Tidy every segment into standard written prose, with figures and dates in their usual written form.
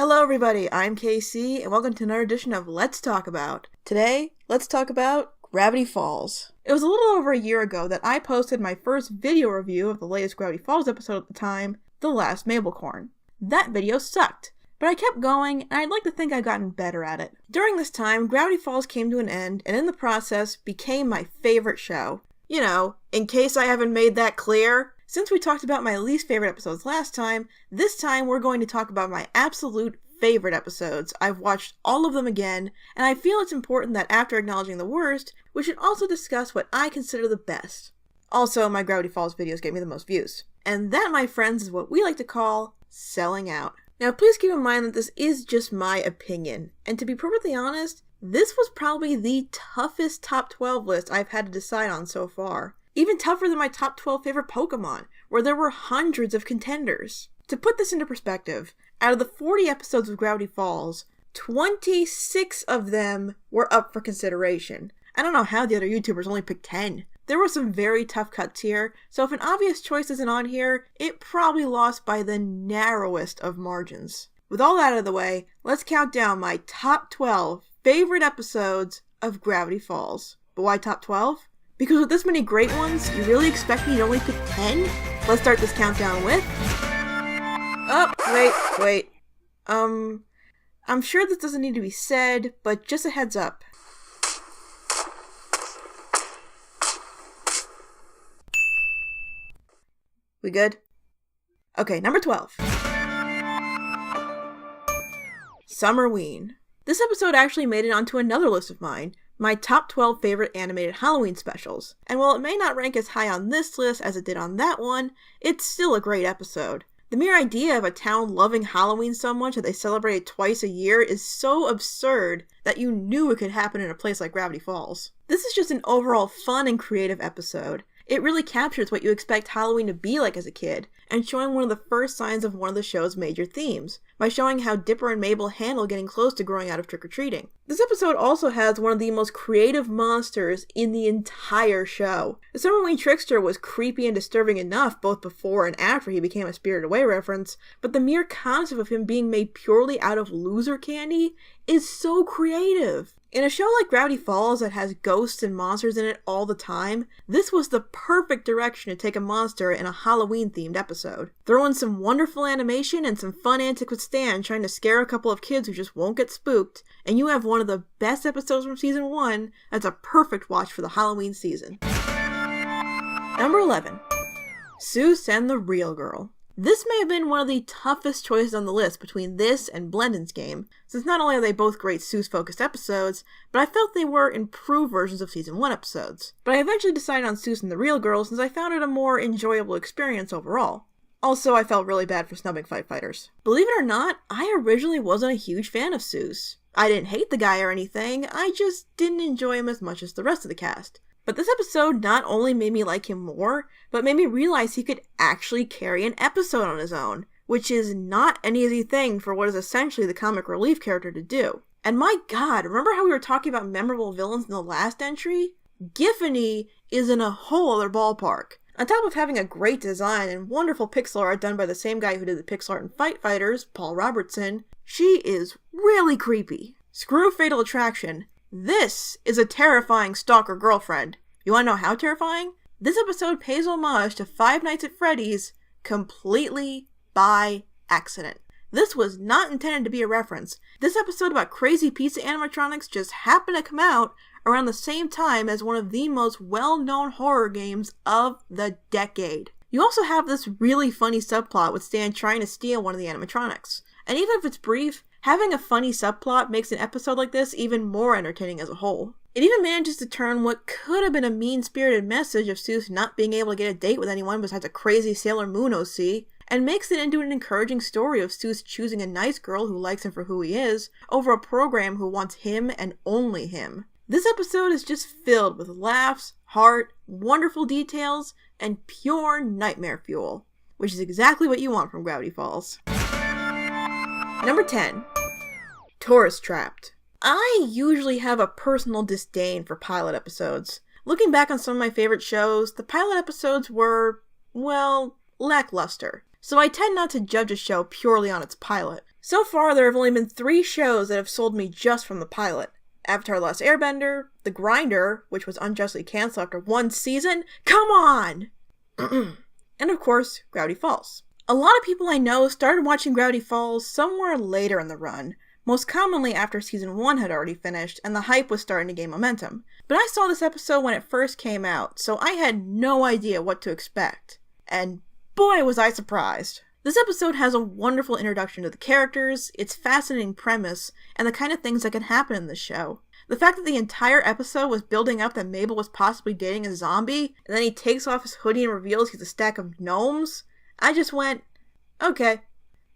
Hello everybody, I'm KC, and welcome to another edition of Let's Talk About. Today, let's talk about Gravity Falls. It was a little over a year ago that I posted my first video review of the latest Gravity Falls episode at the time, The Last Mabel Corn. That video sucked, but I kept going, and I'd like to think I've gotten better at it. During this time, Gravity Falls came to an end, and in the process, became my favorite show. You know, in case I haven't made that clear, since we talked about my least favorite episodes last time, this time we're going to talk about my absolute favorite episodes. I've watched all of them again, and I feel it's important that after acknowledging the worst, we should also discuss what I consider the best. Also, my Gravity Falls videos get me the most views. And that, my friends, is what we like to call selling out. Now, please keep in mind that this is just my opinion, and to be perfectly honest, this was probably the toughest top 12 list I've had to decide on so far. Even tougher than my top 12 favorite Pokemon, where there were hundreds of contenders. To put this into perspective, out of the 40 episodes of Gravity Falls, 26 of them were up for consideration. I don't know how the other YouTubers only picked 10. There were some very tough cuts here, so if an obvious choice isn't on here, it probably lost by the narrowest of margins. With all that out of the way, let's count down my top 12 favorite episodes of Gravity Falls. But why top 12? Because with this many great ones, you really expect me to only pick 10? Let's start this countdown with... Oh, wait. I'm sure this doesn't need to be said, but just a heads up. We good? Okay, number 12. Summerween. This episode actually made it onto another list of mine, my top 12 favorite animated Halloween specials. And while it may not rank as high on this list as it did on that one, it's still a great episode. The mere idea of a town loving Halloween so much that they celebrate it twice a year is so absurd that you knew it could happen in a place like Gravity Falls. This is just an overall fun and creative episode. It really captures what you expect Halloween to be like as a kid, and showing one of the first signs of one of the show's major themes, by showing how Dipper and Mabel handle getting close to growing out of trick-or-treating. This episode also has one of the most creative monsters in the entire show. The Summerween trickster was creepy and disturbing enough both before and after he became a Spirited Away reference, but the mere concept of him being made purely out of loser candy is so creative. In a show like Gravity Falls that has ghosts and monsters in it all the time, this was the perfect direction to take a monster in a Halloween-themed episode. Throw in some wonderful animation and some fun antics with Stan trying to scare a couple of kids who just won't get spooked, and you have one of the best episodes from Season 1 that's a perfect watch for the Halloween season. Number 11. Seuss and the Real Girl. This may have been one of the toughest choices on the list between this and Blendon's Game, since not only are they both great Seuss-focused episodes, but I felt they were improved versions of Season 1 episodes. But I eventually decided on Seuss and the Real Girl since I found it a more enjoyable experience overall. Also, I felt really bad for snubbing Fight Fighters. Believe it or not, I originally wasn't a huge fan of Seuss. I didn't hate the guy or anything, I just didn't enjoy him as much as the rest of the cast. But this episode not only made me like him more, but made me realize he could actually carry an episode on his own, which is not an easy thing for what is essentially the comic relief character to do. And my god, remember how we were talking about memorable villains in the last entry? Giffany is in a whole other ballpark. On top of having a great design and wonderful pixel art done by the same guy who did the pixel art in Fight Fighters, Paul Robertson, she is really creepy. Screw Fatal Attraction. This is a terrifying stalker girlfriend. You wanna know how terrifying? This episode pays homage to Five Nights at Freddy's completely by accident. This was not intended to be a reference. This episode about crazy pizza animatronics just happened to come out around the same time as one of the most well-known horror games of the decade. You also have this really funny subplot with Stan trying to steal one of the animatronics. And even if it's brief, having a funny subplot makes an episode like this even more entertaining as a whole. It even manages to turn what could have been a mean-spirited message of Seuss not being able to get a date with anyone besides a crazy Sailor Moon OC, and makes it into an encouraging story of Seuss choosing a nice girl who likes him for who he is, over a program who wants him and only him. This episode is just filled with laughs, heart, wonderful details, and pure nightmare fuel, which is exactly what you want from Gravity Falls. Number 10. Tourist Trapped. I usually have a personal disdain for pilot episodes. Looking back on some of my favorite shows, the pilot episodes were, well, lackluster. So I tend not to judge a show purely on its pilot. So far, there have only been 3 shows that have sold me just from the pilot. Avatar: The Last Airbender, The Grinder, which was unjustly canceled after 1 season. Come on! And of course, Gravity Falls. A lot of people I know started watching Gravity Falls somewhere later in the run, most commonly after season 1 had already finished and the hype was starting to gain momentum. But I saw this episode when it first came out, so I had no idea what to expect. And boy was I surprised. This episode has a wonderful introduction to the characters, its fascinating premise, and the kind of things that can happen in this show. The fact that the entire episode was building up that Mabel was possibly dating a zombie, and then he takes off his hoodie and reveals he's a stack of gnomes, I just went, okay,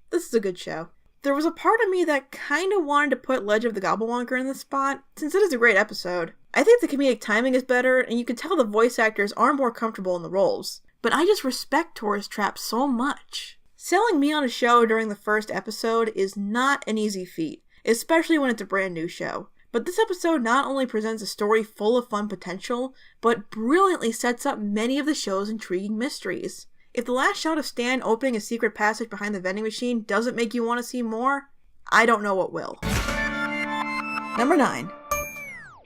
this is a good show. There was a part of me that kind of wanted to put Legend of the Gobblewonker in this spot, since it is a great episode. I think the comedic timing is better, and you can tell the voice actors are more comfortable in the roles. But I just respect Tourist Trap so much. Selling me on a show during the first episode is not an easy feat, especially when it's a brand new show. But this episode not only presents a story full of fun potential, but brilliantly sets up many of the show's intriguing mysteries. If the last shot of Stan opening a secret passage behind the vending machine doesn't make you want to see more, I don't know what will. Number 9.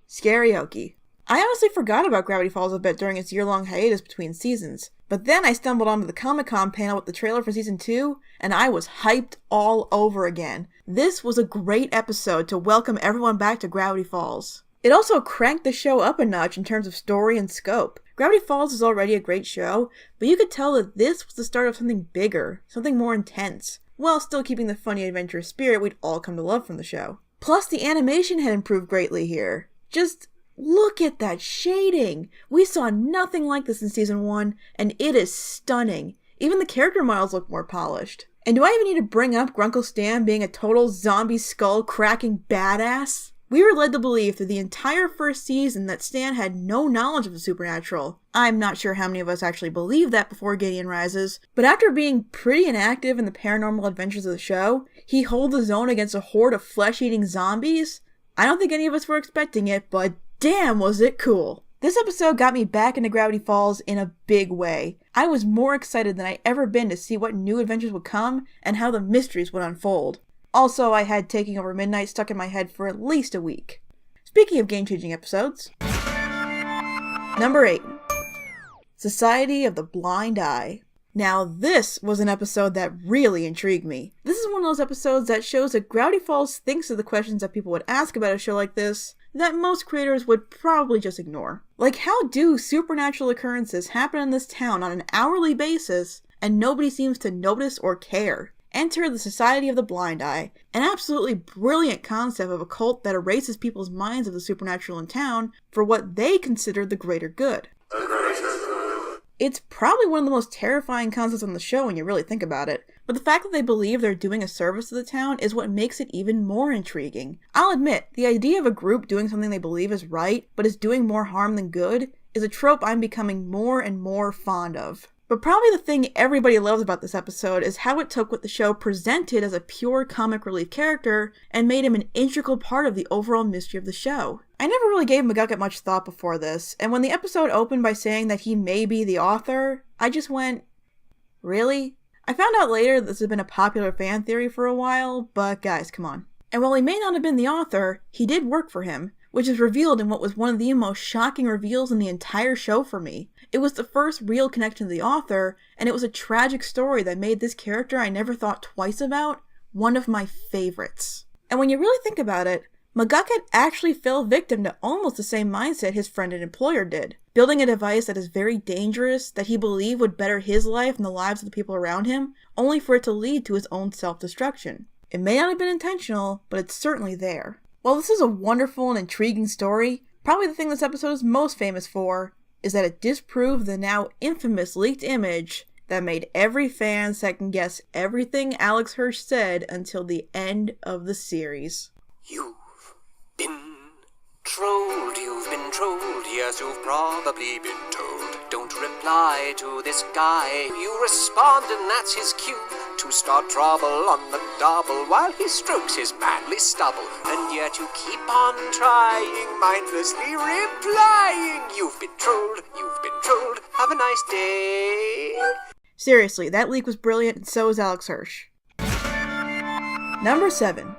Scary Okey. I honestly forgot about Gravity Falls a bit during its year-long hiatus between seasons, but then I stumbled onto the Comic-Con panel with the trailer for season 2, and I was hyped all over again. This was a great episode to welcome everyone back to Gravity Falls. It also cranked the show up a notch in terms of story and scope. Gravity Falls is already a great show, but you could tell that this was the start of something bigger, something more intense, while still keeping the funny adventurous spirit we'd all come to love from the show. Plus, the animation had improved greatly here. Just look at that shading! We saw nothing like this in season 1, and it is stunning. Even the character models look more polished. And do I even need to bring up Grunkle Stan being a total zombie skull-cracking badass? We were led to believe through the entire first season that Stan had no knowledge of the supernatural. I'm not sure how many of us actually believed that before Gideon Rises, but after being pretty inactive in the paranormal adventures of the show, he holds his own against a horde of flesh-eating zombies? I don't think any of us were expecting it, but damn was it cool! This episode got me back into Gravity Falls in a big way. I was more excited than I'd ever been to see what new adventures would come and how the mysteries would unfold. Also, I had Taking Over Midnight stuck in my head for at least a week. Speaking of game-changing episodes, Number 8. Society of the Blind Eye. Now this was an episode that really intrigued me. This is one of those episodes that shows that Gravity Falls thinks of the questions that people would ask about a show like this that most creators would probably just ignore. Like, how do supernatural occurrences happen in this town on an hourly basis and nobody seems to notice or care? Enter the Society of the Blind Eye, an absolutely brilliant concept of a cult that erases people's minds of the supernatural in town for what they consider the greater good. It's probably one of the most terrifying concepts on the show when you really think about it, but the fact that they believe they're doing a service to the town is what makes it even more intriguing. I'll admit, the idea of a group doing something they believe is right, but is doing more harm than good, is a trope I'm becoming more and more fond of. But probably the thing everybody loves about this episode is how it took what the show presented as a pure comic relief character and made him an integral part of the overall mystery of the show. I never really gave McGucket much thought before this, and when the episode opened by saying that he may be the author, I just went, really? I found out later that this has been a popular fan theory for a while, but guys, come on. And while he may not have been the author, he did work for him, which is revealed in what was one of the most shocking reveals in the entire show for me. It was the first real connection to the author, and it was a tragic story that made this character I never thought twice about one of my favorites. And when you really think about it, McGucket actually fell victim to almost the same mindset his friend and employer did, building a device that is very dangerous that he believed would better his life and the lives of the people around him, only for it to lead to his own self-destruction. It may not have been intentional, but it's certainly there. While this is a wonderful and intriguing story, probably the thing this episode is most famous for is that it disproved the now infamous leaked image that made every fan second guess everything Alex Hirsch said until the end of the series. You've been trolled, yes, you've probably been told. Don't reply to this guy, you respond and that's his cue to start trouble on the double while he strokes his manly stubble. And yet you keep on trying, mindlessly replying. You've been trolled, have a nice day. Seriously, that leak was brilliant and so is Alex Hirsch. Number 7.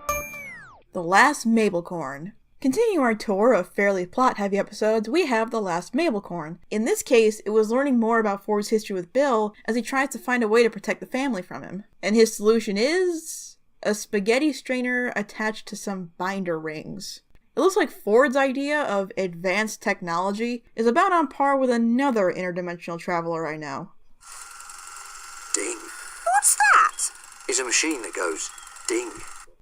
The Last Mabelcorn. Continuing our tour of fairly plot-heavy episodes, we have The Last Mabelcorn. In this case, it was learning more about Ford's history with Bill as he tries to find a way to protect the family from him. And his solution is a spaghetti strainer attached to some binder rings. It looks like Ford's idea of advanced technology is about on par with another interdimensional traveler I know. Ding. What's that? It's a machine that goes ding.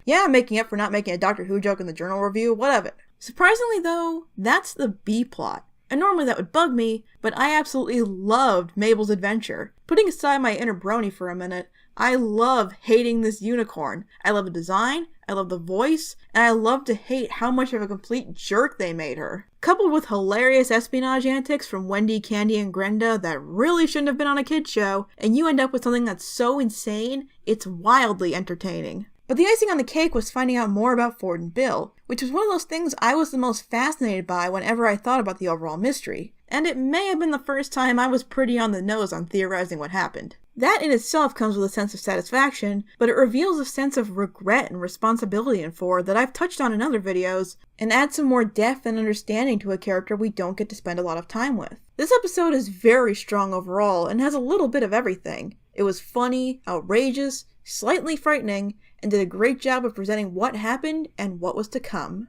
Yeah, I'm making up for not making a Doctor Who joke in the journal review, what of it? Surprisingly though, that's the B-plot. And normally that would bug me, but I absolutely loved Mabel's adventure. Putting aside my inner brony for a minute, I love hating this unicorn. I love the design, I love the voice, and I love to hate how much of a complete jerk they made her. Coupled with hilarious espionage antics from Wendy, Candy, and Grenda that really shouldn't have been on a kid's show, and you end up with something that's so insane, it's wildly entertaining. But the icing on the cake was finding out more about Ford and Bill, which was one of those things I was the most fascinated by whenever I thought about the overall mystery. And it may have been the first time I was pretty on the nose on theorizing what happened. That in itself comes with a sense of satisfaction, but it reveals a sense of regret and responsibility in Ford that I've touched on in other videos, and adds some more depth and understanding to a character we don't get to spend a lot of time with. This episode is very strong overall, and has a little bit of everything. It was funny, outrageous, slightly frightening, and did a great job of presenting what happened and what was to come.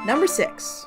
Number 6.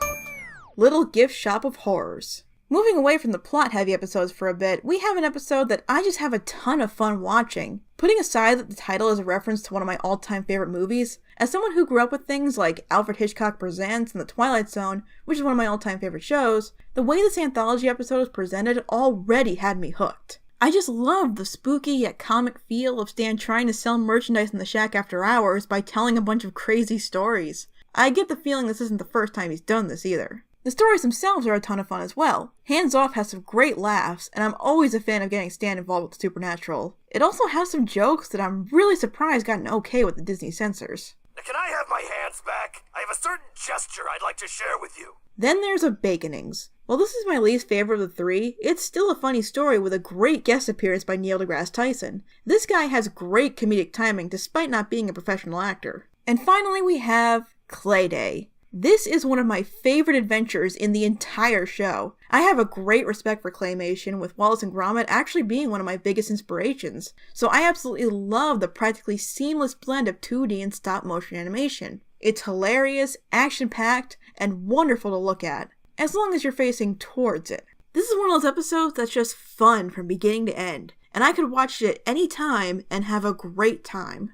Little Gift Shop of Horrors. Moving away from the plot-heavy episodes for a bit, we have an episode that I just have a ton of fun watching. Putting aside that the title is a reference to one of my all-time favorite movies, as someone who grew up with things like Alfred Hitchcock Presents and The Twilight Zone, which is one of my all-time favorite shows, the way this anthology episode was presented already had me hooked. I just love the spooky yet comic feel of Stan trying to sell merchandise in the shack after hours by telling a bunch of crazy stories. I get the feeling this isn't the first time he's done this either. The stories themselves are a ton of fun as well. Hands Off has some great laughs, and I'm always a fan of getting Stan involved with the supernatural. It also has some jokes that I'm really surprised got an okay with the Disney censors. Now, can I have my hands back? I have a certain gesture I'd like to share with you. Then there's A Baconings. While this is my least favorite of the three, it's still a funny story with a great guest appearance by Neil deGrasse Tyson. This guy has great comedic timing despite not being a professional actor. And finally we have Clay Day. This is one of my favorite adventures in the entire show. I have a great respect for claymation, with Wallace and Gromit actually being one of my biggest inspirations, so I absolutely love the practically seamless blend of 2D and stop-motion animation. It's hilarious, action-packed, and wonderful to look at, as long as you're facing towards it. This is one of those episodes that's just fun from beginning to end, and I could watch it any time and have a great time.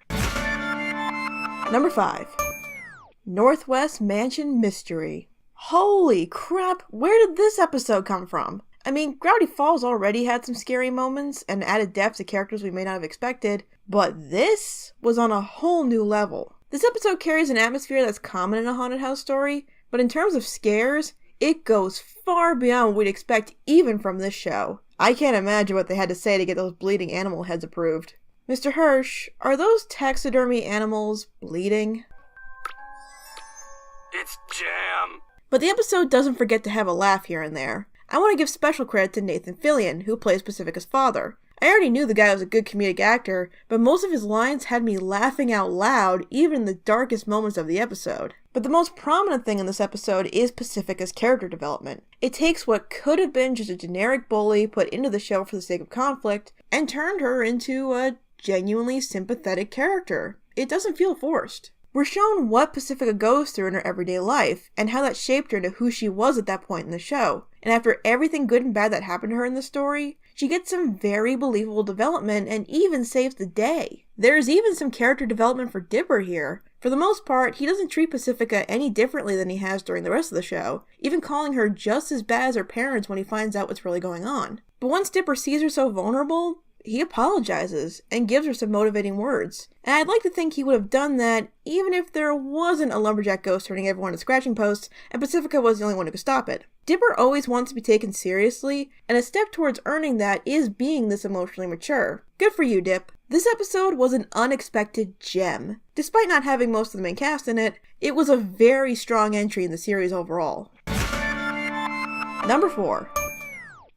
Number 5. Northwest Mansion Mystery. Holy crap, where did this episode come from? I mean, Gravity Falls already had some scary moments and added depth to characters we may not have expected, but this was on a whole new level. This episode carries an atmosphere that's common in a haunted house story, but in terms of scares, it goes far beyond what we'd expect even from this show. I can't imagine what they had to say to get those bleeding animal heads approved. Mr. Hirsch, are those taxidermy animals bleeding? It's jam. But the episode doesn't forget to have a laugh here and there. I want to give special credit to Nathan Fillion, who plays Pacifica's father. I already knew the guy was a good comedic actor, but most of his lines had me laughing out loud even in the darkest moments of the episode. But the most prominent thing in this episode is Pacifica's character development. It takes what could have been just a generic bully put into the show for the sake of conflict, and turned her into a genuinely sympathetic character. It doesn't feel forced. We're shown what Pacifica goes through in her everyday life, and how that shaped her into who she was at that point in the show. And after everything good and bad that happened to her in the story, she gets some very believable development and even saves the day. There's even some character development for Dipper here. For the most part, he doesn't treat Pacifica any differently than he has during the rest of the show, even calling her just as bad as her parents when he finds out what's really going on. But once Dipper sees her so vulnerable, he apologizes and gives her some motivating words. And I'd like to think he would have done that even if there wasn't a lumberjack ghost turning everyone to scratching posts and Pacifica was the only one who could stop it. Dipper always wants to be taken seriously, and a step towards earning that is being this emotionally mature. Good for you, Dip. This episode was an unexpected gem. Despite not having most of the main cast in it, it was a very strong entry in the series overall. Number 4.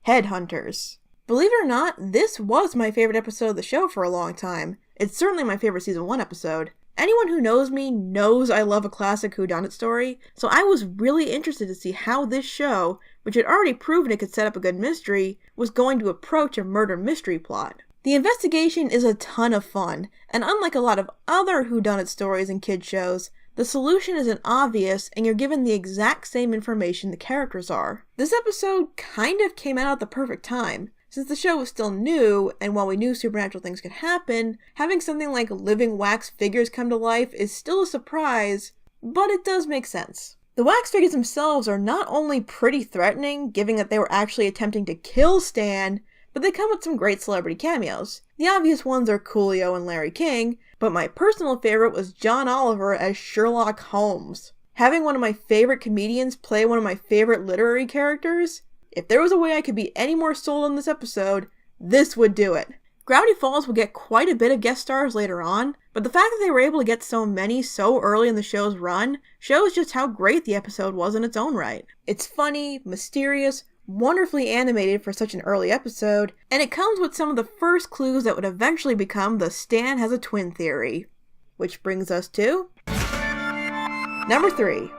Headhunters. Believe it or not, this was my favorite episode of the show for a long time. It's certainly my favorite season 1 episode. Anyone who knows me knows I love a classic whodunit story, so I was really interested to see how this show, which had already proven it could set up a good mystery, was going to approach a murder mystery plot. The investigation is a ton of fun, and unlike a lot of other whodunit stories and kids shows, the solution isn't obvious and you're given the exact same information the characters are. This episode kind of came out at the perfect time. Since the show was still new, and while we knew supernatural things could happen, having something like living wax figures come to life is still a surprise, but it does make sense. The wax figures themselves are not only pretty threatening, given that they were actually attempting to kill Stan, but they come with some great celebrity cameos. The obvious ones are Coolio and Larry King, but my personal favorite was John Oliver as Sherlock Holmes. Having one of my favorite comedians play one of my favorite literary characters? If there was a way I could be any more sold on this episode, this would do it. Gravity Falls will get quite a bit of guest stars later on, but the fact that they were able to get so many so early in the show's run shows just how great the episode was in its own right. It's funny, mysterious, wonderfully animated for such an early episode, and it comes with some of the first clues that would eventually become the Stan has a twin theory. Which brings us to... Number 3.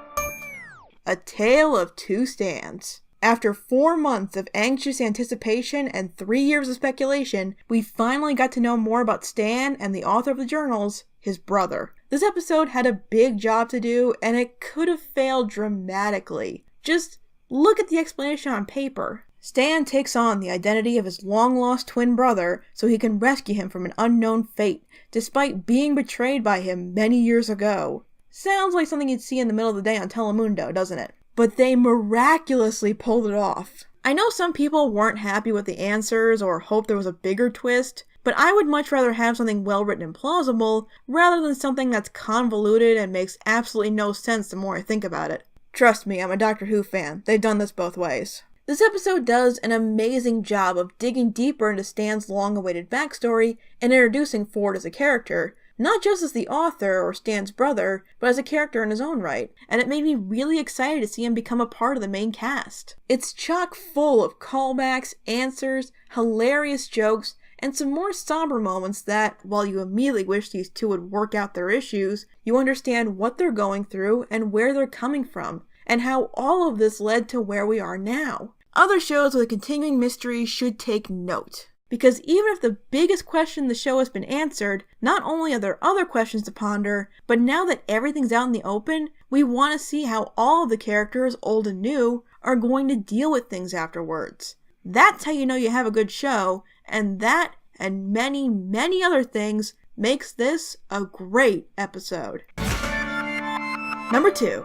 A Tale of Two Stans. After 4 months of anxious anticipation and 3 years of speculation, we finally got to know more about Stan and the author of the journals, his brother. This episode had a big job to do, and it could have failed dramatically. Just look at the explanation on paper. Stan takes on the identity of his long-lost twin brother so he can rescue him from an unknown fate, despite being betrayed by him many years ago. Sounds like something you'd see in the middle of the day on Telemundo, doesn't it? But they miraculously pulled it off. I know some people weren't happy with the answers or hoped there was a bigger twist, but I would much rather have something well written and plausible rather than something that's convoluted and makes absolutely no sense the more I think about it. Trust me, I'm a Doctor Who fan. They've done this both ways. This episode does an amazing job of digging deeper into Stan's long-awaited backstory and introducing Ford as a character, not just as the author or Stan's brother, but as a character in his own right, and it made me really excited to see him become a part of the main cast. It's chock full of callbacks, answers, hilarious jokes, and some more somber moments that, while you immediately wish these two would work out their issues, you understand what they're going through and where they're coming from, and how all of this led to where we are now. Other shows with a continuing mystery should take note. Because even if the biggest question in the show has been answered, not only are there other questions to ponder, but now that everything's out in the open, we want to see how all of the characters, old and new, are going to deal with things afterwards. That's how you know you have a good show, and that, and many, many other things, makes this a great episode. Number 2.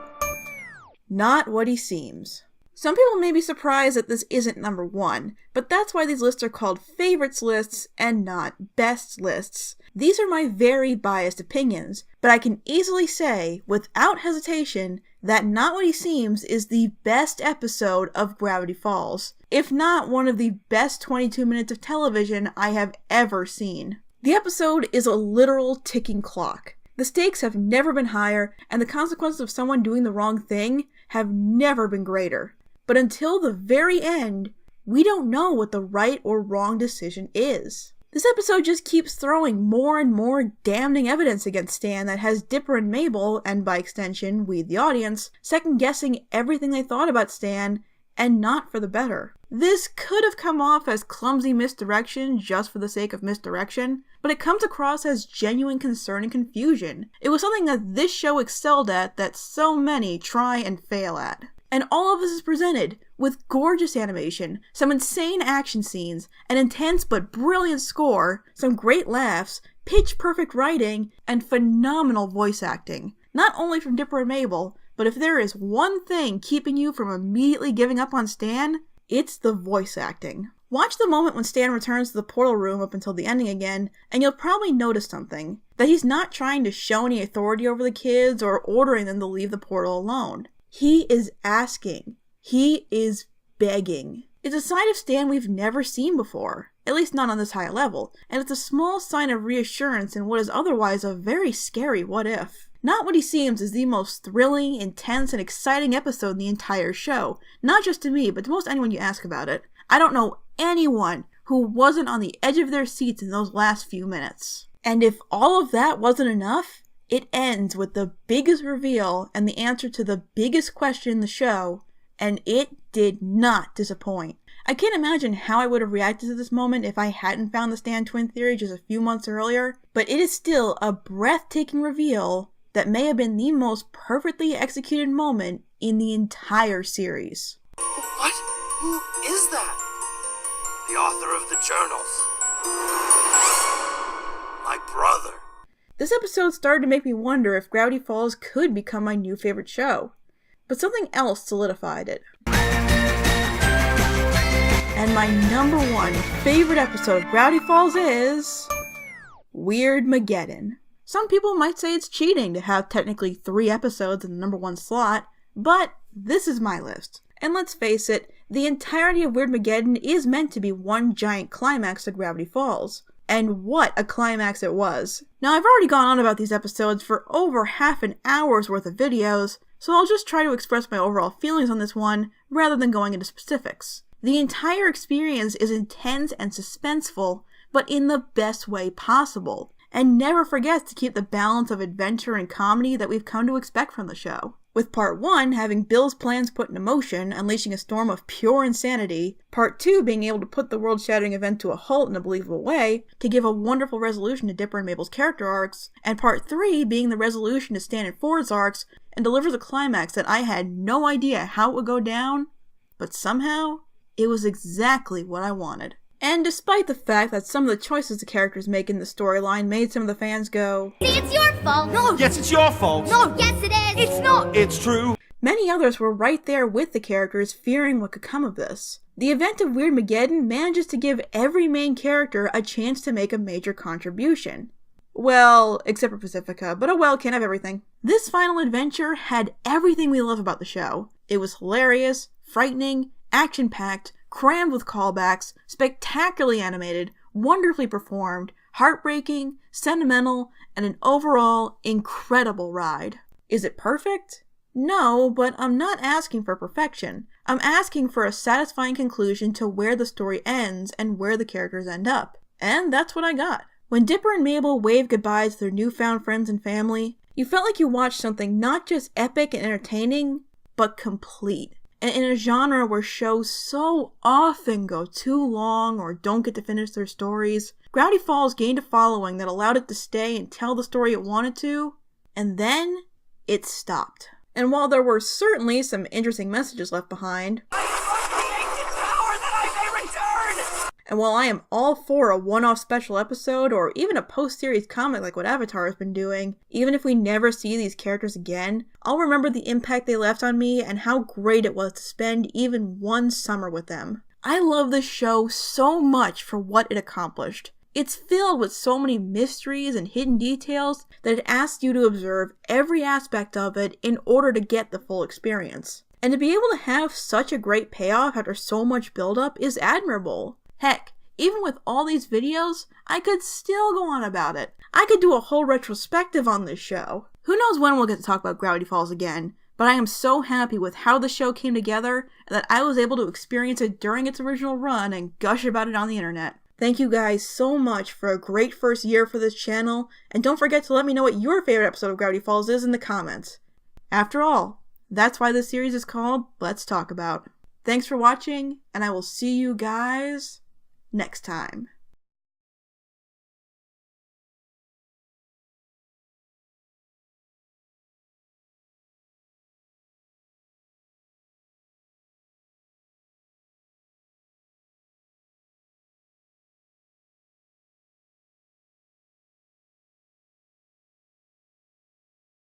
Not What He Seems. Some people may be surprised that this isn't number 1, but that's why these lists are called favorites lists and not best lists. These are my very biased opinions, but I can easily say, without hesitation, that Not What He Seems is the best episode of Gravity Falls, if not one of the best 22 minutes of television I have ever seen. The episode is a literal ticking clock. The stakes have never been higher, and the consequences of someone doing the wrong thing have never been greater. But until the very end, we don't know what the right or wrong decision is. This episode just keeps throwing more and more damning evidence against Stan that has Dipper and Mabel, and by extension, we the audience, second-guessing everything they thought about Stan, and not for the better. This could have come off as clumsy misdirection just for the sake of misdirection, but it comes across as genuine concern and confusion. It was something that this show excelled at that so many try and fail at. And all of this is presented with gorgeous animation, some insane action scenes, an intense but brilliant score, some great laughs, pitch-perfect writing, and phenomenal voice acting. Not only from Dipper and Mabel, but if there is one thing keeping you from immediately giving up on Stan, it's the voice acting. Watch the moment when Stan returns to the portal room up until the ending again, and you'll probably notice something. That he's not trying to show any authority over the kids or ordering them to leave the portal alone. He is asking. He is begging. It's a side of Stan we've never seen before, at least not on this high level, and it's a small sign of reassurance in what is otherwise a very scary what if. Not What He Seems is the most thrilling, intense, and exciting episode in the entire show, not just to me, but to most anyone you ask about it. I don't know anyone who wasn't on the edge of their seats in those last few minutes. And if all of that wasn't enough, it ends with the biggest reveal and the answer to the biggest question in the show, and it did not disappoint. I can't imagine how I would have reacted to this moment if I hadn't found the Stan twin theory just a few months earlier, but it is still a breathtaking reveal that may have been the most perfectly executed moment in the entire series. What? Who is that? The author of the journals. My brother. This episode started to make me wonder if Gravity Falls could become my new favorite show, but something else solidified it. And my number one favorite episode of Gravity Falls is Weirdmageddon. Some people might say it's cheating to have technically 3 episodes in the number 1 slot, but this is my list. And let's face it, the entirety of Weirdmageddon is meant to be one giant climax to Gravity Falls. And what a climax it was. Now, I've already gone on about these episodes for over half an hour's worth of videos, so I'll just try to express my overall feelings on this one rather than going into specifics. The entire experience is intense and suspenseful, but in the best way possible, and never forgets to keep the balance of adventure and comedy that we've come to expect from the show. With Part 1 having Bill's plans put into motion, unleashing a storm of pure insanity, Part 2 being able to put the world-shattering event to a halt in a believable way, to give a wonderful resolution to Dipper and Mabel's character arcs, and Part 3 being the resolution to Stan and Ford's arcs, and delivers a climax that I had no idea how it would go down, but somehow, it was exactly what I wanted. And despite the fact that some of the choices the characters make in the storyline made some of the fans go, "See, it's your fault." No. Yes, it's your fault. No. Yes, it is. It's not. It's true. many others were right there with the characters fearing what could come of this. The event of Weirdmageddon manages to give every main character a chance to make a major contribution. Well, except for Pacifica, but oh well, can't have everything. This final adventure had everything we love about the show. It was hilarious, frightening, action-packed, crammed with callbacks, spectacularly animated, wonderfully performed, heartbreaking, sentimental, and an overall incredible ride. Is it perfect? No, but I'm not asking for perfection. I'm asking for a satisfying conclusion to where the story ends and where the characters end up. And that's what I got. When Dipper and Mabel waved goodbye to their newfound friends and family, you felt like you watched something not just epic and entertaining, but complete. And in a genre where shows so often go too long or don't get to finish their stories, Gravity Falls gained a following that allowed it to stay and tell the story it wanted to, and then it stopped. And while there were certainly some interesting messages left behind, and while I am all for a one-off special episode or even a post-series comic like what Avatar has been doing, even if we never see these characters again, I'll remember the impact they left on me and how great it was to spend even one summer with them. I love this show so much for what it accomplished. It's filled with so many mysteries and hidden details that it asks you to observe every aspect of it in order to get the full experience. And to be able to have such a great payoff after so much build-up is admirable. Heck, even with all these videos, I could still go on about it. I could do a whole retrospective on this show. Who knows when we'll get to talk about Gravity Falls again, but I am so happy with how the show came together and that I was able to experience it during its original run and gush about it on the internet. Thank you guys so much for a great first year for this channel, and don't forget to let me know what your favorite episode of Gravity Falls is in the comments. After all, that's why this series is called Let's Talk About. Thanks for watching, and I will see you guys next time.